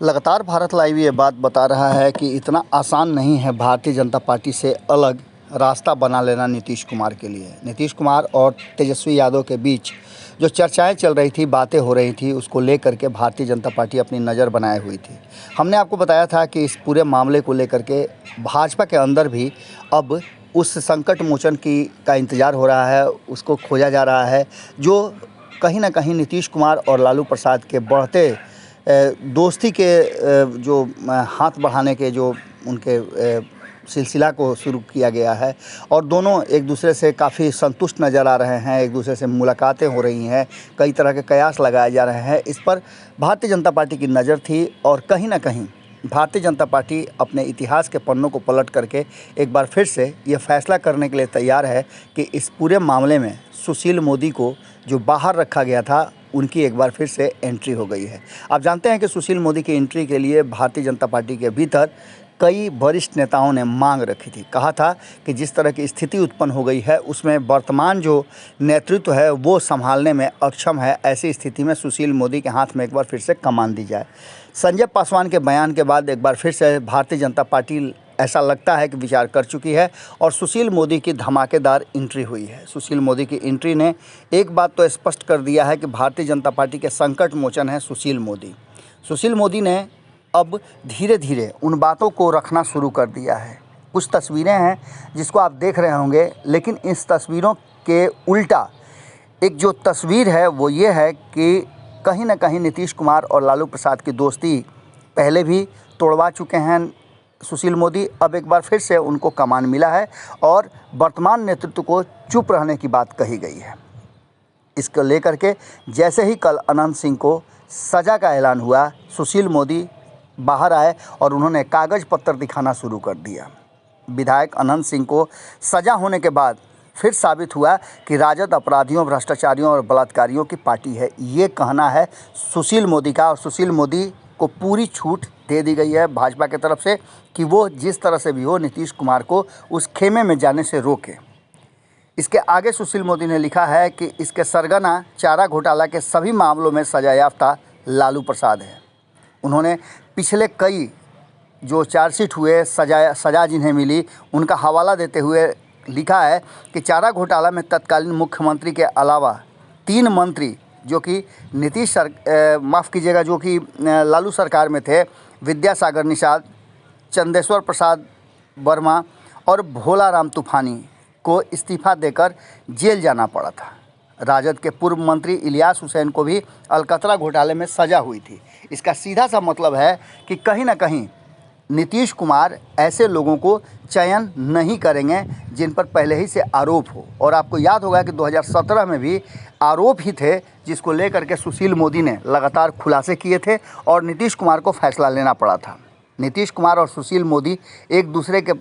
लगातार भारत लाइव ये बात बता रहा है कि इतना आसान नहीं है भारतीय जनता पार्टी से अलग रास्ता बना लेना नीतीश कुमार के लिए। नीतीश कुमार और तेजस्वी यादव के बीच जो चर्चाएं चल रही थी, बातें हो रही थी, उसको लेकर के भारतीय जनता पार्टी अपनी नज़र बनाए हुई थी। हमने आपको बताया था कि इस पूरे मामले को लेकर के भाजपा के अंदर भी अब उस संकट मोचन का इंतज़ार हो रहा है, उसको खोजा जा रहा है, जो कहीं ना कहीं नीतीश कुमार और लालू प्रसाद के बढ़ते दोस्ती के जो हाथ बढ़ाने के जो उनके सिलसिला को शुरू किया गया है और दोनों एक दूसरे से काफ़ी संतुष्ट नज़र आ रहे हैं, एक दूसरे से मुलाकातें हो रही हैं, कई तरह के कयास लगाए जा रहे हैं। इस पर भारतीय जनता पार्टी की नज़र थी और कहीं ना कहीं भारतीय जनता पार्टी अपने इतिहास के पन्नों को पलट करके एक बार फिर से ये फैसला करने के लिए तैयार है कि इस पूरे मामले में सुशील मोदी को जो बाहर रखा गया था, उनकी एक बार फिर से एंट्री हो गई है। आप जानते हैं कि सुशील मोदी की एंट्री के लिए भारतीय जनता पार्टी के भीतर कई वरिष्ठ नेताओं ने मांग रखी थी। कहा था कि जिस तरह की स्थिति उत्पन्न हो गई है उसमें वर्तमान जो नेतृत्व है वो संभालने में अक्षम है। ऐसी स्थिति में सुशील मोदी के हाथ में एक बार फिर से कमान दी जाए। संजय पासवान के बयान के बाद एक बार फिर से भारतीय जनता पार्टी ऐसा लगता है कि विचार कर चुकी है और सुशील मोदी की धमाकेदार एंट्री हुई है। सुशील मोदी की एंट्री ने एक बात तो स्पष्ट कर दिया है कि भारतीय जनता पार्टी के संकट मोचन है सुशील मोदी। सुशील मोदी ने अब धीरे धीरे उन बातों को रखना शुरू कर दिया है। कुछ तस्वीरें हैं जिसको आप देख रहे होंगे, लेकिन इस तस्वीरों के उल्टा एक जो तस्वीर है वो ये है कि कहीं ना कहीं नीतीश कुमार और लालू प्रसाद की दोस्ती पहले भी तोड़वा चुके हैं सुशील मोदी। अब एक बार फिर से उनको कमान मिला है और वर्तमान नेतृत्व को चुप रहने की बात कही गई है। इसको लेकर के जैसे ही कल अनंत सिंह को सज़ा का ऐलान हुआ, सुशील मोदी बाहर आए और उन्होंने कागज़ पत्र दिखाना शुरू कर दिया। विधायक अनंत सिंह को सज़ा होने के बाद फिर साबित हुआ कि राजद अपराधियों, भ्रष्टाचारियों और बलात्कारियों की पार्टी है, ये कहना है सुशील मोदी का। और सुशील मोदी को पूरी छूट दे दी गई है भाजपा की तरफ से कि वो जिस तरह से भी हो नीतीश कुमार को उस खेमे में जाने से रोके। इसके आगे सुशील मोदी ने लिखा है कि इसके सरगना चारा घोटाला के सभी मामलों में सजा याफ्ता लालू प्रसाद है। उन्होंने पिछले कई जो चार्जशीट हुए, सजा जिन्हें मिली, उनका हवाला देते हुए लिखा है कि चारा घोटाला में तत्कालीन मुख्यमंत्री के अलावा 3 मंत्री जो कि जो कि लालू सरकार में थे, विद्यासागर निषाद, चंदेश्वर प्रसाद वर्मा और भोला राम तूफानी को इस्तीफा देकर जेल जाना पड़ा था। राजद के पूर्व मंत्री इलियास हुसैन को भी अलकतरा घोटाले में सज़ा हुई थी। इसका सीधा सा मतलब है कि कहीं ना कहीं नीतीश कुमार ऐसे लोगों को चयन नहीं करेंगे जिन पर पहले ही से आरोप हो। और आपको याद होगा कि 2017 में भी आरोप ही थे जिसको लेकर के सुशील मोदी ने लगातार खुलासे किए थे और नीतीश कुमार को फैसला लेना पड़ा था। नीतीश कुमार और सुशील मोदी एक दूसरे के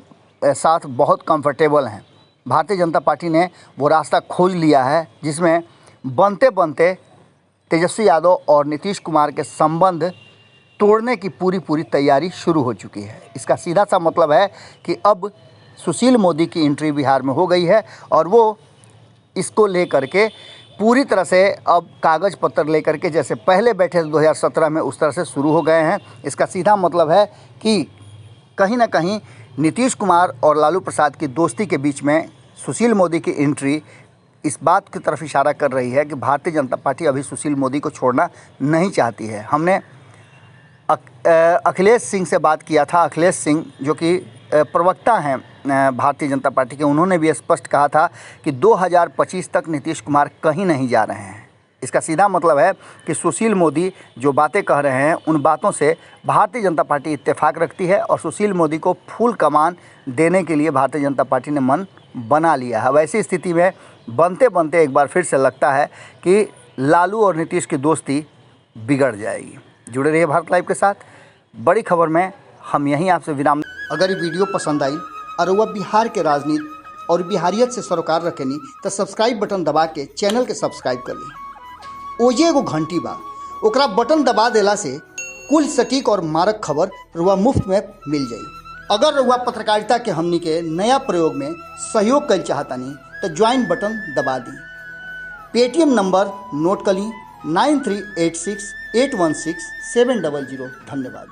साथ बहुत कंफर्टेबल हैं। भारतीय जनता पार्टी ने वो रास्ता खोज लिया है जिसमें बनते बनते तेजस्वी यादव और नीतीश कुमार के संबंध तोड़ने की पूरी तैयारी शुरू हो चुकी है। इसका सीधा सा मतलब है कि अब सुशील मोदी की एंट्री बिहार में हो गई है और वो इसको लेकर के पूरी तरह से अब कागज़ पत्र लेकर के जैसे पहले बैठे 2017 में उस तरह से शुरू हो गए हैं। इसका सीधा मतलब है कि कहीं ना कहीं नीतीश कुमार और लालू प्रसाद की दोस्ती के बीच में सुशील मोदी की एंट्री इस बात की तरफ इशारा कर रही है कि भारतीय जनता पार्टी अभी सुशील मोदी को छोड़ना नहीं चाहती है। हमने अखिलेश सिंह से बात किया था। अखिलेश सिंह जो कि प्रवक्ता हैं भारतीय जनता पार्टी के, उन्होंने भी स्पष्ट कहा था कि 2025 तक नीतीश कुमार कहीं नहीं जा रहे हैं। इसका सीधा मतलब है कि सुशील मोदी जो बातें कह रहे हैं उन बातों से भारतीय जनता पार्टी इत्तेफाक रखती है और सुशील मोदी को फुल कमान देने के लिए भारतीय जनता पार्टी ने मन बना लिया है। वैसी स्थिति में बनते बनते एक बार फिर से लगता है कि लालू और नीतीश की दोस्ती बिगड़ जाएगी। जुड़े रहिए भारत लाइव के साथ। बड़ी खबर में हम यहीं आपसे विराम। अगर ये वीडियो पसंद आई और वह बिहार के राजनीति और बिहारियत से सरोकार रखेनी तो सब्सक्राइब बटन दबा के चैनल के सब्सक्राइब कर ली। ओजे एगो घंटी बा, ओकरा बटन दबा देला से कुल सटीक और मारक खबर रुआ मुफ्त में मिल जाई। अगर रुआ पत्रकारिता के हमनी के नया प्रयोग में सहयोग कर चाहतानी तो ज्वाइन बटन दबा दी। पेटीएम नंबर नोट कर ली 9386816700। धन्यवाद।